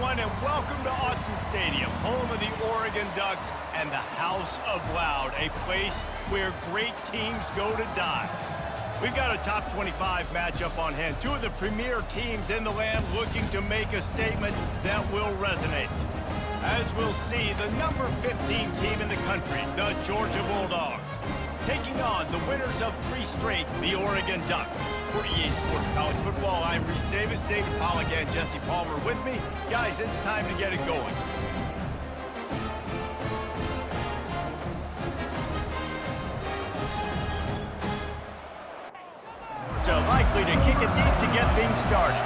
everyone, and welcome to Autzen Stadium, home of the Oregon Ducks and the House of Loud, a place where great teams go to die. We've got a top 25 matchup on hand. Two of the premier teams in the land looking to make a statement that will resonate. As we'll see, the number 15 team in the country, the Georgia Bulldogs, taking on the winners of 3 straight, the Oregon Ducks. For EA Sports College Football, I'm Reese Davis, David Pollack, and Jesse Palmer with me. Guys, it's time to get it going. Georgia likely to kick it deep to get things started.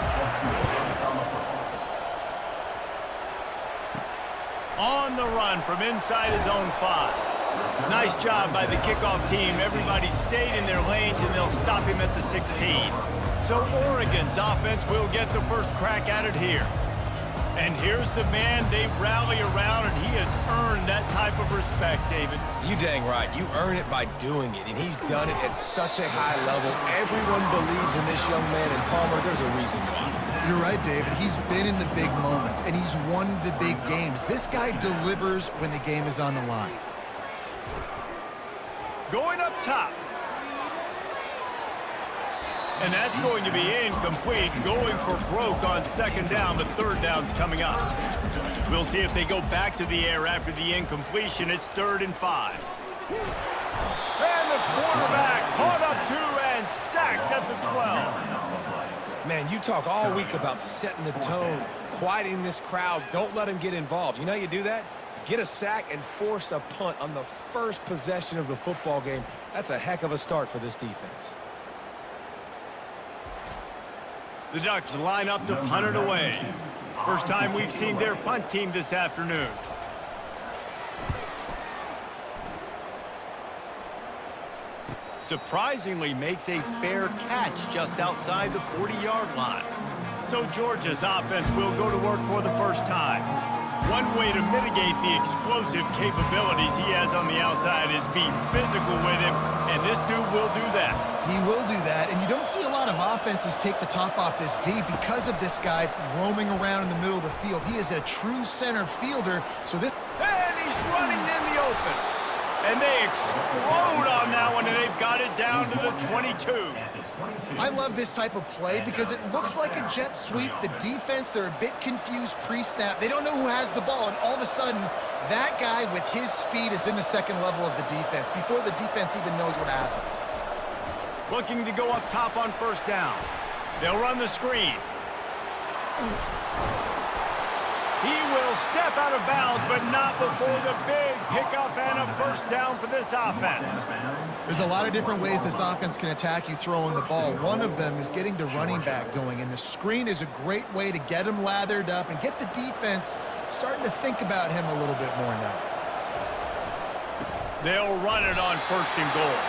On the run from inside his own 5. Nice job by the kickoff team. Everybody stayed in their lanes, and they'll stop him at the 16. So Oregon's offense will get the first crack at it here. And here's the man they rally around, and he has earned that type of respect, David. You dang right. You earn it by doing it, and he's done it at such a high level. Everyone believes in this young man, and Palmer, there's a reason why. You're right, David. He's been in the big moments, and he's won the big games. This guy delivers when the game is on the line. Going up top. And that's going to be incomplete. Going for broke on second down, but third down's coming up. We'll see if they go back to the air after the incompletion. It's 3rd and 5. And the quarterback caught up 2 and sacked at the 12. Man, you talk all week about setting the tone, quieting this crowd. Don't let him get involved. You know how you do that? Get a sack and force a punt on the first possession of the football game. That's a heck of a start for this defense. The Ducks line up to punt it away. First time we've seen their punt team this afternoon. Surprisingly makes a fair catch just outside the 40-yard line. So Georgia's offense will go to work for the first time. One way to mitigate the explosive capabilities he has on the outside is be physical with him, and this dude will do that. He will do that, and you don't see a lot of offenses take the top off this D because of this guy roaming around in the middle of the field. He is a true center fielder, so this... And he's running in the open. And they explode on that one, and they've got it down to the 22. I love this type of play because it looks like a jet sweep. The defense, they're a bit confused pre-snap. They don't know who has the ball, and all of a sudden, that guy with his speed is in the second level of the defense before the defense even knows what happened. Looking to go up top on first down. They'll run the screen. He will step out of bounds, but not before the big pickup and a first down for this offense. There's a lot of different ways this offense can attack you throwing the ball. One of them is getting the running back going, and the screen is a great way to get him lathered up and get the defense starting to think about him a little bit more now. They'll run it on 1st and goal.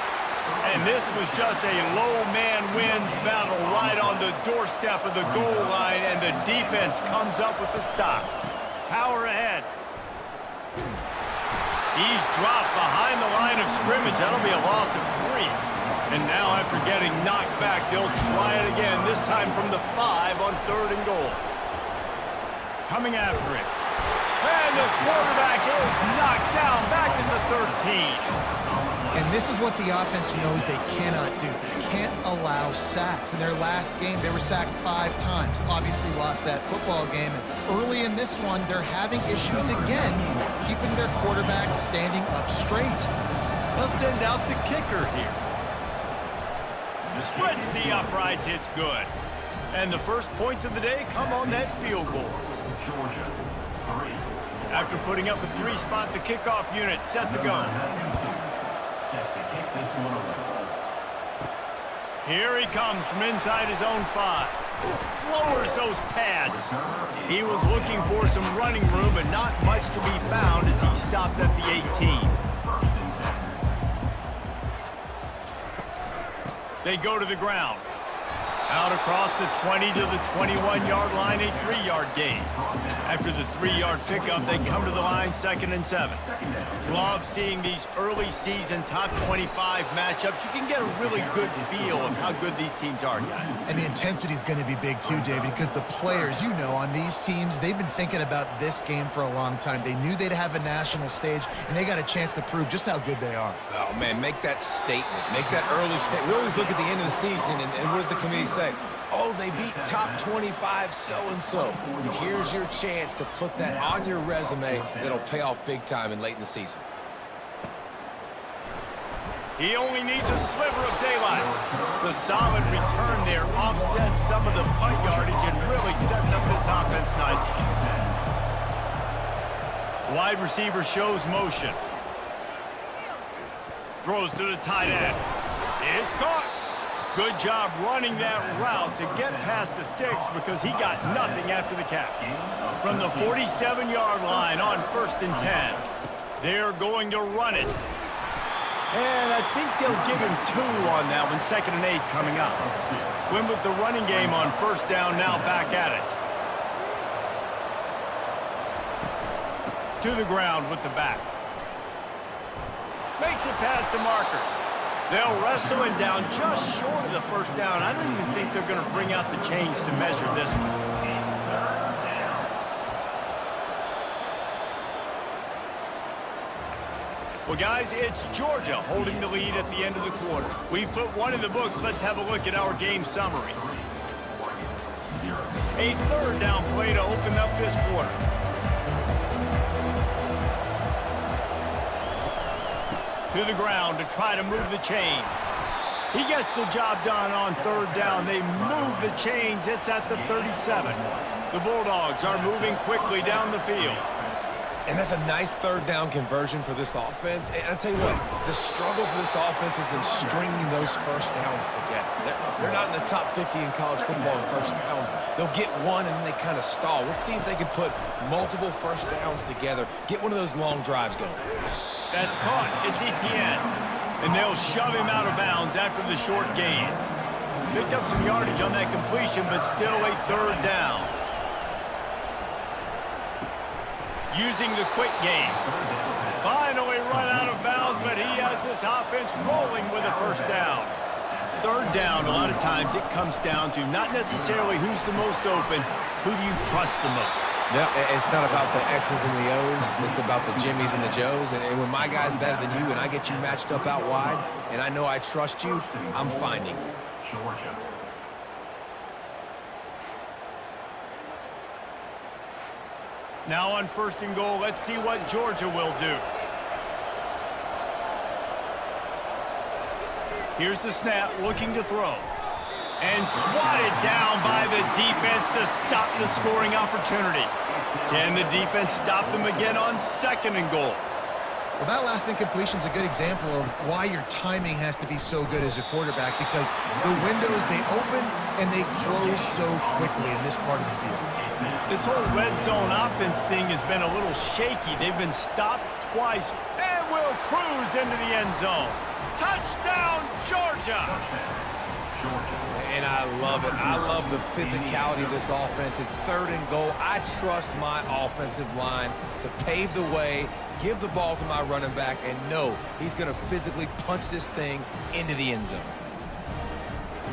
And this was just a low man wins battle right on the doorstep of the goal line, and the defense comes up with the stop. Power ahead. He's dropped behind the line of scrimmage. That'll be a loss of 3. And now after getting knocked back, they'll try it again, this time from the 5 on 3rd and goal. Coming after it. And the quarterback is knocked down back in the 13. And this is what the offense knows they cannot do. They can't allow sacks. In their last game, they were sacked 5 times. Obviously lost that football game. And early in this one, they're having issues again, keeping their quarterback standing up straight. They'll send out the kicker here. Spreads the uprights, it's good. And the first points of the day come on that field goal. After putting up a 3-spot, the kickoff unit set to go. Here he comes from inside his own 5. Lowers those pads. He was looking for some running room, but not much to be found as he stopped at the 18. They go to the ground. Out across the 20 to the 21-yard line, a 3-yard gain. After the 3-yard pickup, they come to the line 2nd and 7. Love seeing these early season top 25 matchups. You can get a really good feel of how good these teams are, guys. And the intensity is going to be big too, David, because the players, you know, on these teams, they've been thinking about this game for a long time. They knew they'd have a national stage, and they got a chance to prove just how good they are. Oh, man, make that statement. Make that early statement. We always look at the end of the season, and what does the committee say? Oh, they beat top 25 so-and-so. Here's your chance to put that on your resume that'll pay off big time and late in the season. He only needs a sliver of daylight. The solid return there offsets some of the punt yardage and really sets up this offense nicely. Wide receiver shows motion. Throws to the tight end. It's caught. Good job running that route to get past the sticks because he got nothing after the catch. From the 47-yard line on 1st and 10, they're going to run it. And I think they'll give him 2 on that one, 2nd and 8 coming up. Win with the running game on 1st down, now back at it. To the ground with the back. Makes it past the marker. They'll wrestle it down just short of the 1st down. I don't even think they're going to bring out the chains to measure this one. Well, guys, it's Georgia holding the lead at the end of the quarter. We've put one in the books. Let's have a look at our game summary. A 3rd down play to open up this quarter. To the ground to try to move the chains. He gets the job done on 3rd down. They move the chains. It's at the 37. The Bulldogs are moving quickly down the field. And that's a nice 3rd down conversion for this offense. And I'll tell you what, the struggle for this offense has been stringing those 1st downs together. They're not in the top 50 in college football in 1st downs. They'll get one and then they kind of stall. Let's see if they can put multiple 1st downs together, get one of those long drives going. That's caught. It's Etienne. And they'll shove him out of bounds after the short gain. Picked up some yardage on that completion, but still a 3rd down. Using the quick game. Finally run out of bounds, but he has this offense rolling with a 1st down. 3rd down, a lot of times it comes down to not necessarily who's the most open, who do you trust the most? Yeah, it's not about the X's and the O's. It's about the Jimmies and the Joes. And when my guy's better than you and I get you matched up out wide and I know I trust you, I'm finding you. Now on 1st and goal, let's see what Georgia will do. Here's the snap, looking to throw. And swatted down by the defense to stop the scoring opportunity. Can the defense stop them again on 2nd and goal? Well, that last incompletion is a good example of why your timing has to be so good as a quarterback, because the windows, they open and they close so quickly in this part of the field. This whole red zone offense thing has been a little shaky. They've been stopped twice and will cruise into the end zone. Touchdown, Georgia! And I love it. I love the physicality of this offense. It's 3rd and goal. I trust my offensive line to pave the way, give the ball to my running back, and know he's going to physically punch this thing into the end zone.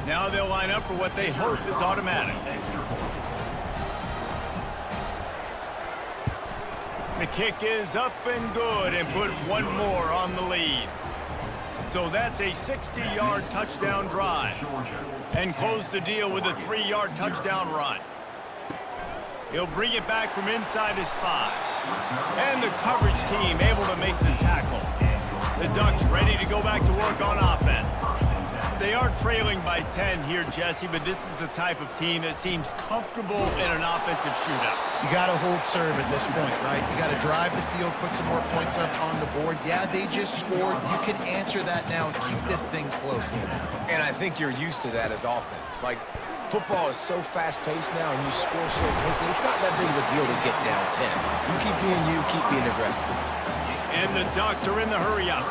Now they'll line up for what they hope is automatic. The kick is up and good and put one more on the lead. So that's a 60-yard touchdown drive. And close the deal with a 3-yard touchdown run. He'll bring it back from inside his 5. And the coverage team able to make the tackle. The Ducks ready to go back to work on offense. They are trailing by 10 here, Jesse, but this is the type of team that seems comfortable in an offensive shootout. You got to hold serve at this point, right? You got to drive the field, put some more points up on the board. Yeah, they just scored. You can answer that now and keep this thing close. And I think you're used to that as offense. Like, football is so fast-paced now and you score so quickly, it's not that big of a deal to get down 10. You keep being aggressive. And the Ducks are in the hurry-up.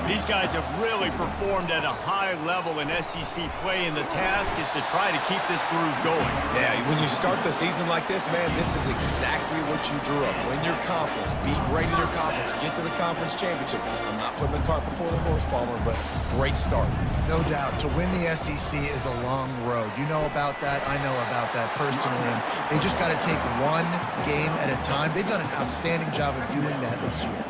These guys have really performed at a high level in SEC play, and the task is to try to keep this groove going. Yeah, when you start the season like this, man, this is exactly what you drew up. Win your conference, be great in your conference, get to the conference championship. I'm not putting the cart before the horse, Palmer, but great start. No doubt. To win the SEC is a long road. You know about that. I know about that personally. And they just got to take one game at a time. They've done an outstanding job of doing that this year.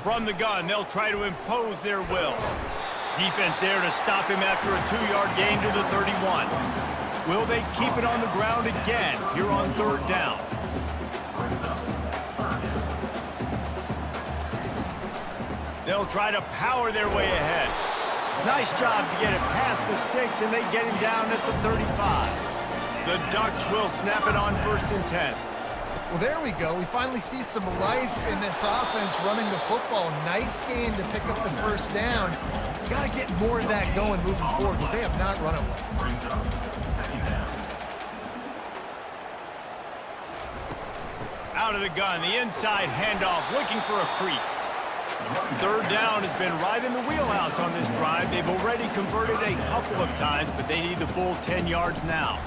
From the gun, they'll try to impose their will. Defense there to stop him after a 2-yard gain to the 31. Will they keep it on the ground again here on 3rd down? They'll try to power their way ahead. Nice job to get it past the sticks, and they get him down at the 35. The Ducks will snap it on 1st and 10. Well, there we go. We finally see some life in this offense running the football. Nice game to pick up the 1st down. You got to get more of that going moving forward because they have not run it well. Out of the gun, the inside handoff, looking for a crease. 3rd down has been right in the wheelhouse on this drive. They've already converted a couple of times, but they need the full 10 yards now.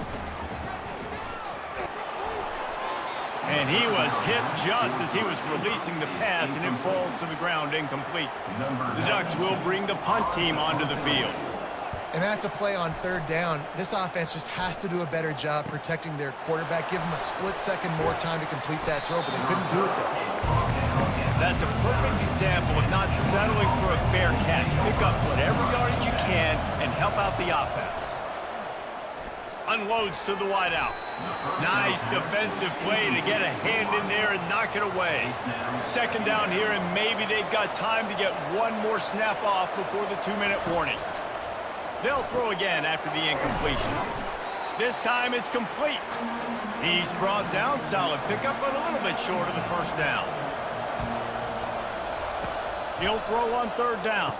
And he was hit just as he was releasing the pass, and it falls to the ground incomplete. The Ducks will bring the punt team onto the field. And that's a play on 3rd down. This offense just has to do a better job protecting their quarterback. Give them a split second more time to complete that throw, but they couldn't do it there. That's a perfect example of not settling for a fair catch. Pick up whatever yardage you can and help out the offense. Unloads to the wideout. Nice defensive play to get a hand in there and knock it away. 2nd down here, and maybe they've got time to get one more snap off before the 2-minute warning. They'll throw again after the incompletion. This time it's complete. He's brought down. Solid pickup, but a little bit short of the 1st down. He'll throw on 3rd down.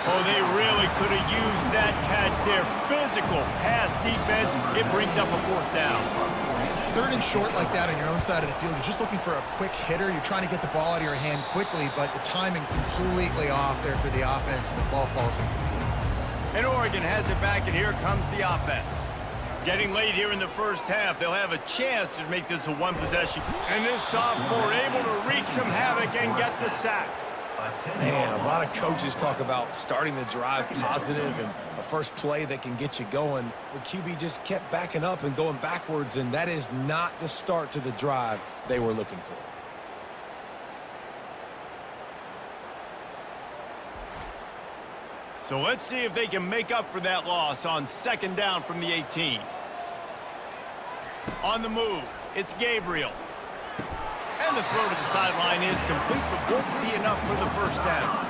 Oh, they really could have used that catch there. Physical pass defense. It brings up a 4th down. 3rd and short like that on your own side of the field. You're just looking for a quick hitter. You're trying to get the ball out of your hand quickly, but the timing completely off there for the offense, and the ball falls incomplete. And Oregon has it back, and here comes the offense. Getting late here in the 1st half, they'll have a chance to make this a 1-possession. And this sophomore able to wreak some havoc and get the sack. Man, a lot of coaches talk about starting the drive positive and a first play that can get you going. The QB just kept backing up and going backwards, and that is not the start to the drive they were looking for. So let's see if they can make up for that loss on 2nd down from the 18. On the move, it's Gabriel. And the throw to the sideline is complete, but won't be enough for the 1st down.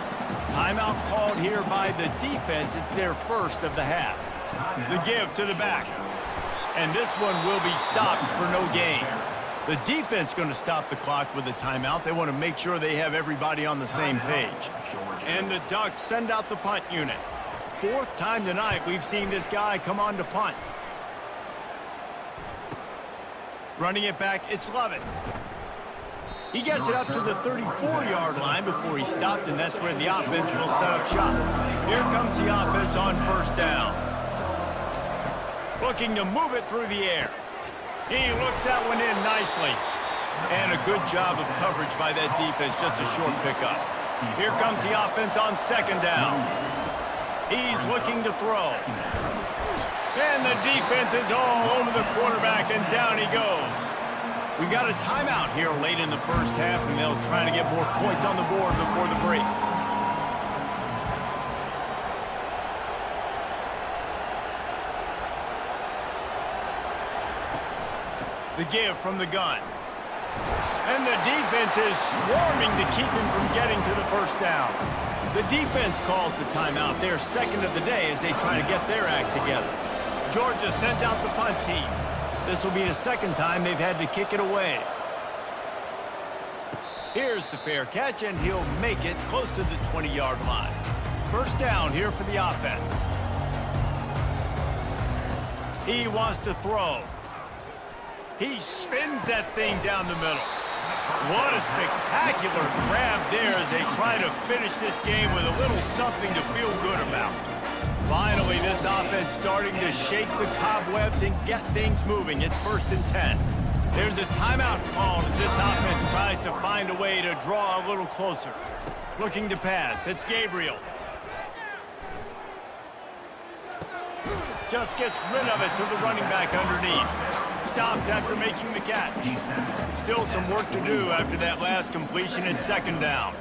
Timeout called here by the defense. It's their 1st of the half. The give to the back. And this one will be stopped for no gain. The defense going to stop the clock with a timeout. They want to make sure they have everybody on the same page. And the Ducks send out the punt unit. 4th time tonight we've seen this guy come on to punt. Running it back, it's Lovett. He gets it up to the 34-yard line before he stopped, and that's where the offense will set up shop. Here comes the offense on 1st down. Looking to move it through the air. He looks that one in nicely. And a good job of coverage by that defense, just a short pickup. Here comes the offense on 2nd down. He's looking to throw. And the defense is all over the quarterback, and down he goes. We got a timeout here late in the 1st half, and they'll try to get more points on the board before the break. The give from the gun. And the defense is swarming to keep him from getting to the 1st down. The defense calls the timeout, their 2nd of the day, as they try to get their act together. Georgia sends out the punt team. This will be the 2nd time they've had to kick it away. Here's the fair catch, and he'll make it close to the 20-yard line. 1st down here for the offense. He wants to throw. He spins that thing down the middle. What a spectacular grab there as they try to finish this game with a little something to feel good about. Finally, this offense starting to shake the cobwebs and get things moving. It's 1st and 10. There's a timeout called as this offense tries to find a way to draw a little closer. Looking to pass. It's Gabriel. Just gets rid of it to the running back underneath. Stopped after making the catch. Still some work to do after that last completion at 2nd down.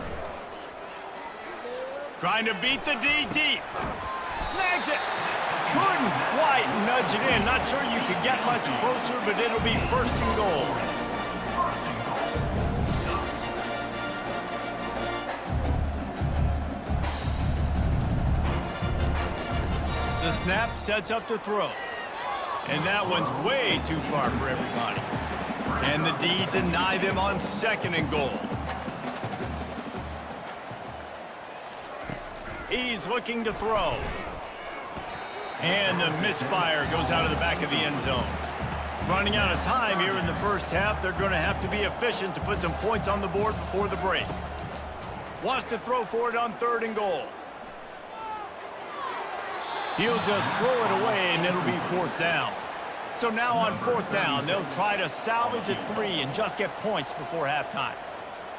Trying to beat the D deep. Snags it. Couldn't quite nudge it in. Not sure you could get much closer, but it'll be 1st and goal. The snap sets up the throw. And that one's way too far for everybody. And the D deny them on 2nd and goal. He's looking to throw. And the misfire goes out of the back of the end zone. Running out of time here in the 1st half. They're going to have to be efficient to put some points on the board before the break. Wants to throw for it on 3rd and goal. He'll just throw it away, and it'll be 4th down. So now on 4th down, they'll try to salvage at 3 and just get points before halftime.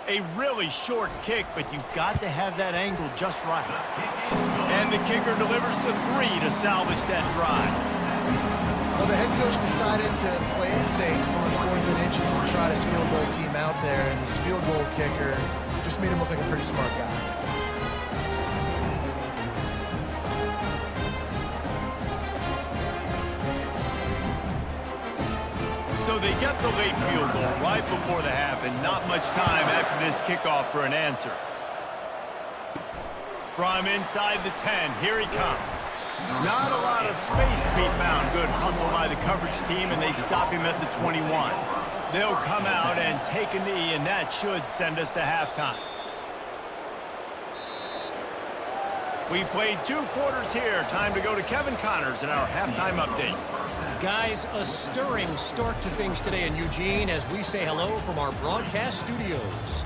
A really short kick, but you've got to have that angle just right. And the kicker delivers the 3 to salvage that drive. Well, the head coach decided to play it safe on 4th and inches and try his field goal team out there, and this field goal kicker just made him look like a pretty smart guy. So they get the late field goal right before the half and not much time after this kickoff for an answer. From inside the 10, here he comes. Not a lot of space to be found. Good hustle by the coverage team, and they stop him at the 21. They'll come out and take a knee, and that should send us to halftime. We played 2 quarters here. Time to go to Kevin Connors in our halftime update. Guys, a stirring start to things today in Eugene as we say hello from our broadcast studios.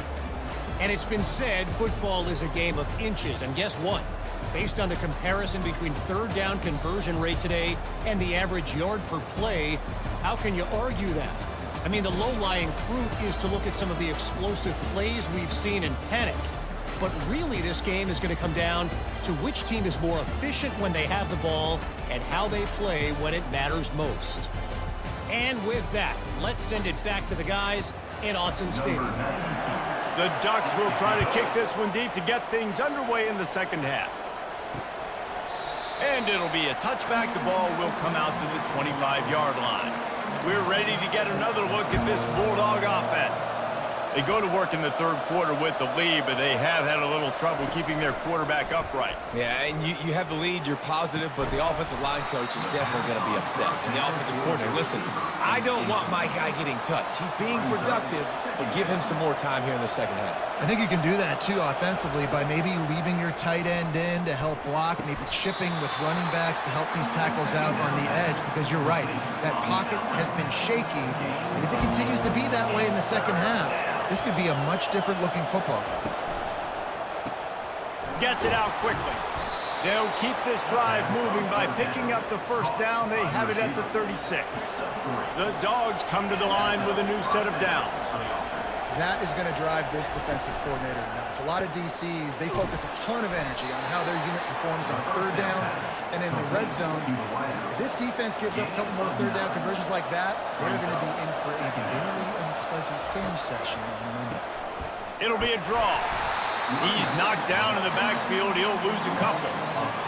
And it's been said football is a game of inches, and guess what? Based on the comparison between 3rd down conversion rate today and the average yard per play, how can you argue that? I mean, the low-lying fruit is to look at some of the explosive plays we've seen in panic. But really, this game is going to come down to which team is more efficient when they have the ball and how they play when it matters most. And with that, let's send it back to the guys in Autzen Stadium. The Ducks will try to kick this one deep to get things underway in the 2nd half. And it'll be a touchback. The ball will come out to the 25-yard line. We're ready to get another look at this Bulldog offense. They go to work in the 3rd quarter with the lead, but they have had a little trouble keeping their quarterback upright. Yeah, and you have the lead, you're positive, but the offensive line coach is definitely going to be upset. And the offensive coordinator, listen, I don't want my guy getting touched. He's being productive, but give him some more time here in the 2nd half. I think you can do that, too, offensively, by maybe leaving your tight end in to help block, maybe chipping with running backs to help these tackles out on the edge, because you're right, that pocket has been shaky, and if it continues to be that way in the 2nd half, this could be a much different-looking football. Gets it out quickly. They'll keep this drive moving by picking up the 1st down. They have it at the 36. The Dogs come to the line with a new set of downs. That is going to drive this defensive coordinator nuts. A lot of DCs, they focus a ton of energy on how their unit performs on 3rd down and in the red zone. If this defense gives up a couple more 3rd down conversions like that, they're going to be in for a very unpleasant film session on Monday. It'll be a draw. He's knocked down in the backfield. He'll lose a couple.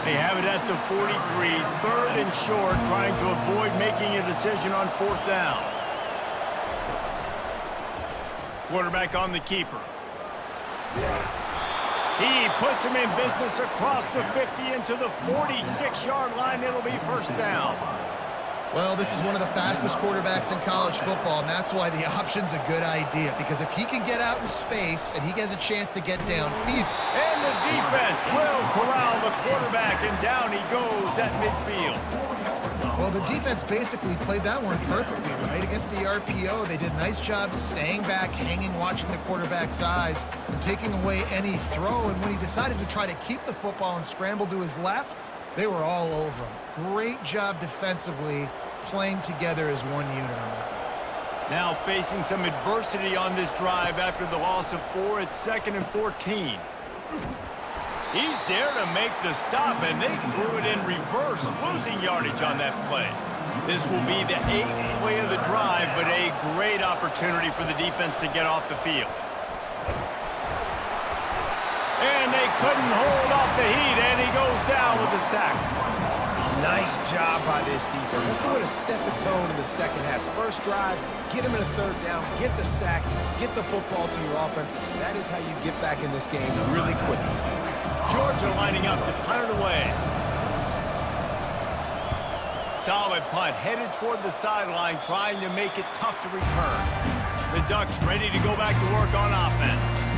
They have it at the 43, 3rd and short, trying to avoid making a decision on 4th down. Quarterback on the keeper. He puts him in business across the 50 into the 46-yard line. It'll be 1st down. Well, this is one of the fastest quarterbacks in college football, and that's why the option's a good idea, because if he can get out in space and he has a chance to get downfield. And the defense will corral the quarterback, and down he goes at midfield. Well, the defense basically played that one perfectly, right? Against the RPO, they did a nice job staying back, hanging, watching the quarterback's eyes, and taking away any throw. And when he decided to try to keep the football and scramble to his left, they were all over him. Great job defensively, playing together as one unit on that. Now facing some adversity on this drive after the loss of 4. It's 2nd and 14. He's there to make the stop, and they threw it in reverse, losing yardage on that play. This will be the 8th play of the drive, but a great opportunity for the defense to get off the field. And they couldn't hold off the heat, and he goes down with a sack. Nice job by this defense. That's the way to set the tone in the second half. First drive, get him in a 3rd down, get the sack, get the football to your offense. That is how you get back in this game really quickly. Georgia lining up to punt it away. Solid punt, headed toward the sideline, trying to make it tough to return. The Ducks ready to go back to work on offense.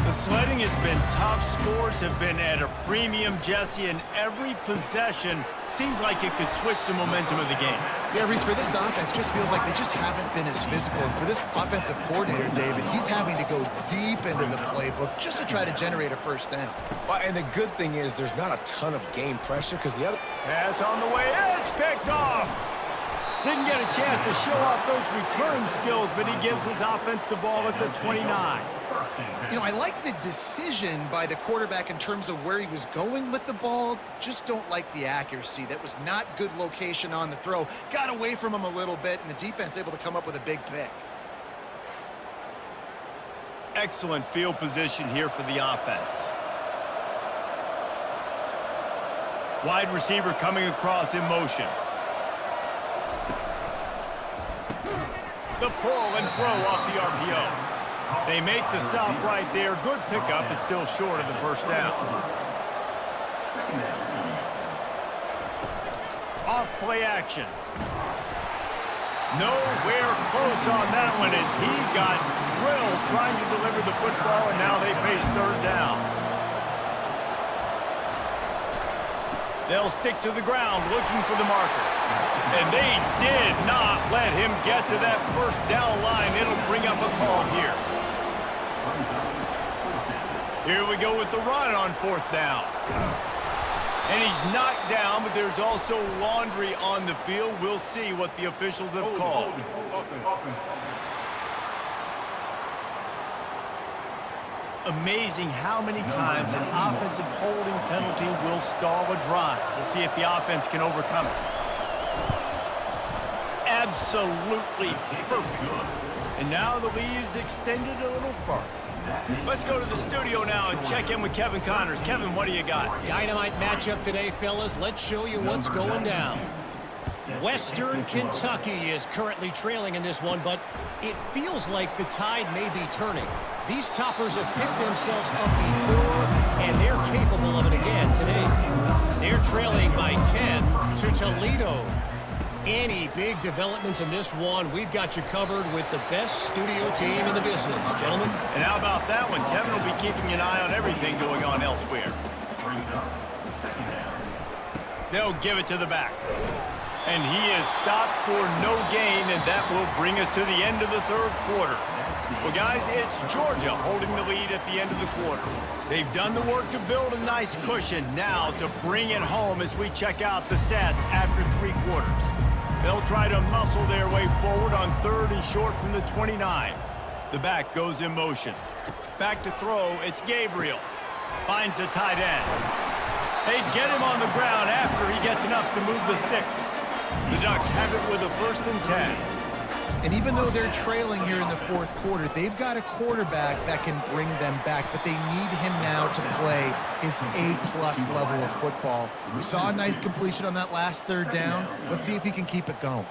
The sledding has been tough. Scores have been at a premium, Jesse, and every possession seems like it could switch the momentum of the game. Yeah, Reese, for this offense, just feels like they just haven't been as physical. And for this offensive coordinator, David, he's having to go deep into the playbook just to try to generate a first down. Well, and the good thing is there's not a ton of game pressure because the other... Pass on the way. It's picked off. Didn't get a chance to show off those return skills, but he gives his offense the ball at the 29. You know, I like the decision by the quarterback in terms of where he was going with the ball. Just don't like the accuracy. That was not good location on the throw. Got away from him a little bit, and the defense able to come up with a big pick. Excellent field position here for the offense. Wide receiver coming across in motion. The pull and throw off the RPO. They make the stop right there. Good pickup. It's still short of the first down. Off play action. Nowhere close on that one as he got drilled trying to deliver the football, and now they face 3rd down. They'll stick to the ground looking for the marker. And they did not let him get to that first down line. It'll bring up a call here. Here we go with the run on 4th down. And he's knocked down, but there's also laundry on the field. We'll see what the officials have called. Amazing how many times an offensive holding penalty will stall a drive. We'll see if the offense can overcome it. Absolutely perfect. And now the lead is extended a little further. Let's go to the studio now and check in with Kevin Connors. Kevin, what do you got? Dynamite matchup today, fellas. Let's show you what's going down. Western Kentucky is currently trailing in this one, but it feels like the tide may be turning. These toppers have picked themselves up before, and they're capable of it again today. They're trailing by 10 to Toledo. Any big developments in this one, we've got you covered with the best studio team in the business, gentlemen. And how about that one? Kevin will be keeping an eye on everything going on elsewhere. They'll give it to the back. And he is stopped for no gain, and that will bring us to the end of the 3rd quarter. Well, guys, it's Georgia holding the lead at the end of the quarter. They've done the work to build a nice cushion. Now to bring it home as we check out the stats after 3 quarters. They'll try to muscle their way forward on 3rd and short from the 29. The back goes in motion. Back to throw, it's Gabriel. Finds the tight end. They get him on the ground after he gets enough to move the sticks. The Ducks have it with a 1st and 10. And even though they're trailing here in the 4th quarter, they've got a quarterback that can bring them back, but they need him now to play his A-plus level of football. We saw a nice completion on that last 3rd down. Let's see if he can keep it going.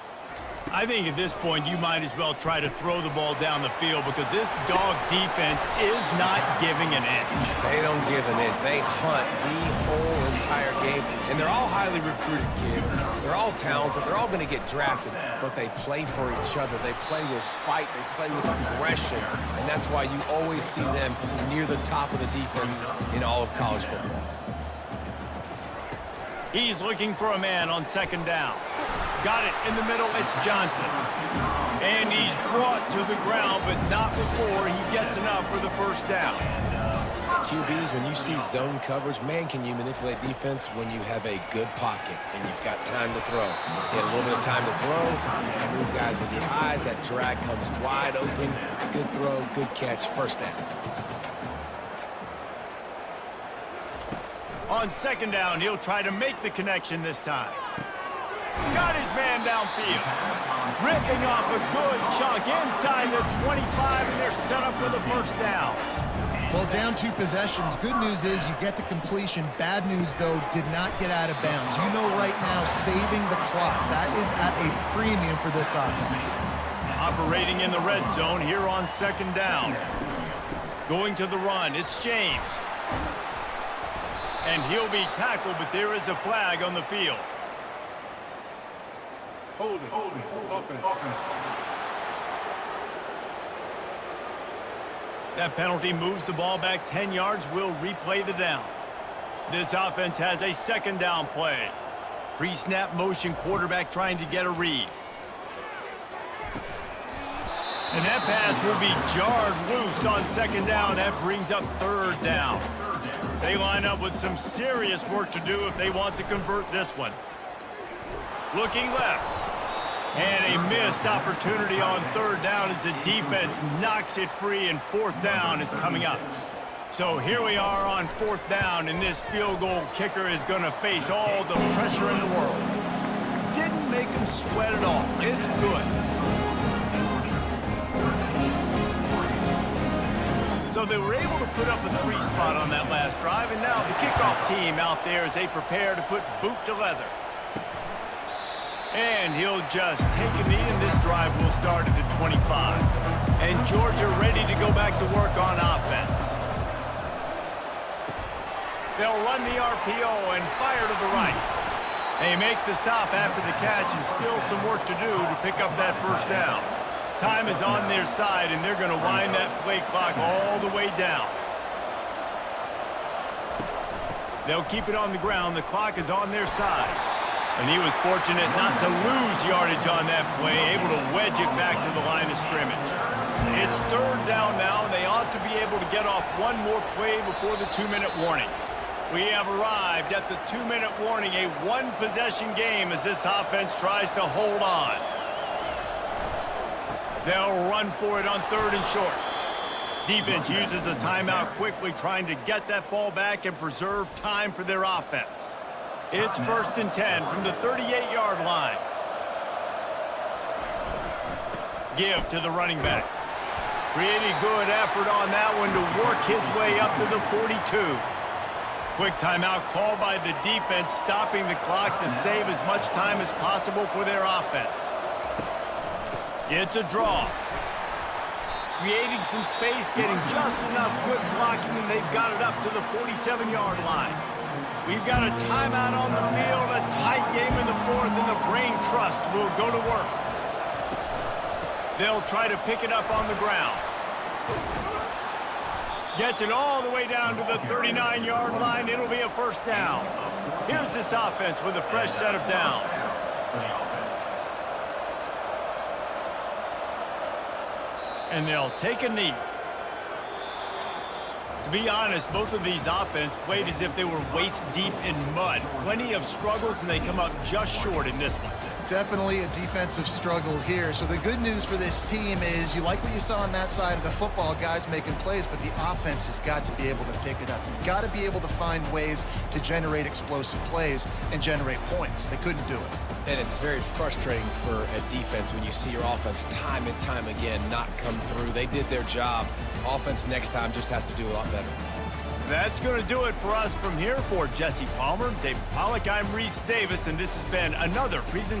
I think at this point you might as well try to throw the ball down the field because this dog defense is not giving an inch. They don't give an inch. They hunt the whole entire game. And they're all highly recruited kids. They're all talented. They're all going to get drafted. But they play for each other. They play with fight. They play with aggression. And that's why you always see them near the top of the defenses in all of college football. He's looking for a man on 2nd down. Got it in the middle. It's Johnson. And he's brought to the ground, but not before he gets enough for the first down. QBs, when you see zone coverage, man, can you manipulate defense when you have a good pocket and you've got time to throw. You get a little bit of time to throw. You can move guys with your eyes. That drag comes wide open. Good throw, good catch, first down. On second down, he'll try to make the connection this time. Got his man downfield. Ripping off a good chunk inside the 25, and they're set up for the first down. Well, down 2 possessions. Good news is you get the completion. Bad news, though, did not get out of bounds. You know right now, saving the clock. That is at a premium for this offense. Operating in the red zone here on second down. Going to the run, it's James. And he'll be tackled, but there is a flag on the field. Hold it. Offense. That penalty moves the ball back 10 yards. We'll replay the down. This offense has a second down play. Pre-snap motion, quarterback trying to get a read. And that pass will be jarred loose on second down. That brings up third down. They line up with some serious work to do if they want to convert this one. Looking left. And a missed opportunity on third down as the defense knocks it free, and fourth down is coming up. So here we are on fourth down, and this field goal kicker is going to face all the pressure in the world. Didn't make him sweat at all. It's good. So they were able to put up a 3 spot on that last drive, and now the kickoff team out there as they prepare to put boot to leather. And he'll just take a knee, and this drive will start at the 25. And Georgia ready to go back to work on offense. They'll run the RPO and fire to the right. They make the stop after the catch, and still some work to do to pick up that first down. Time is on their side, and they're going to wind that play clock all the way down. They'll keep it on the ground. The clock is on their side. And he was fortunate not to lose yardage on that play, able to wedge it back to the line of scrimmage. It's third down now, and they ought to be able to get off one more play before the 2-minute warning. We have arrived at the 2-minute warning, a one-possession game as this offense tries to hold on. They'll run for it on third and short. Defense uses a timeout quickly, trying to get that ball back and preserve time for their offense. It's first and 10 from the 38-yard line. Give to the running back. Pretty good effort on that one to work his way up to the 42. Quick timeout called by the defense, stopping the clock to save as much time as possible for their offense. It's a draw. Creating some space, getting just enough good blocking, and they've got it up to the 47-yard line. We've got a timeout on the field, a tight game in the fourth, and the Brain Trust will go to work. They'll try to pick it up on the ground. Gets it all the way down to the 39-yard line. It'll be a first down. Here's this offense with a fresh set of downs. And they'll take a knee. To be honest, both of these offenses played as if they were waist-deep in mud. Plenty of struggles, and they come up just short in this one. Definitely a defensive struggle here. So the good news for this team is you like what you saw on that side of the football, guys making plays, but the offense has got to be able to pick it up. You've got to be able to find ways to generate explosive plays and generate points. They couldn't do it. And it's very frustrating for a defense when you see your offense time and time again not come through. They did their job. Offense next time just has to do a lot better. That's going to do it for us from here. For Jesse Palmer, David Pollack, I'm Reese Davis, and this has been another presentation.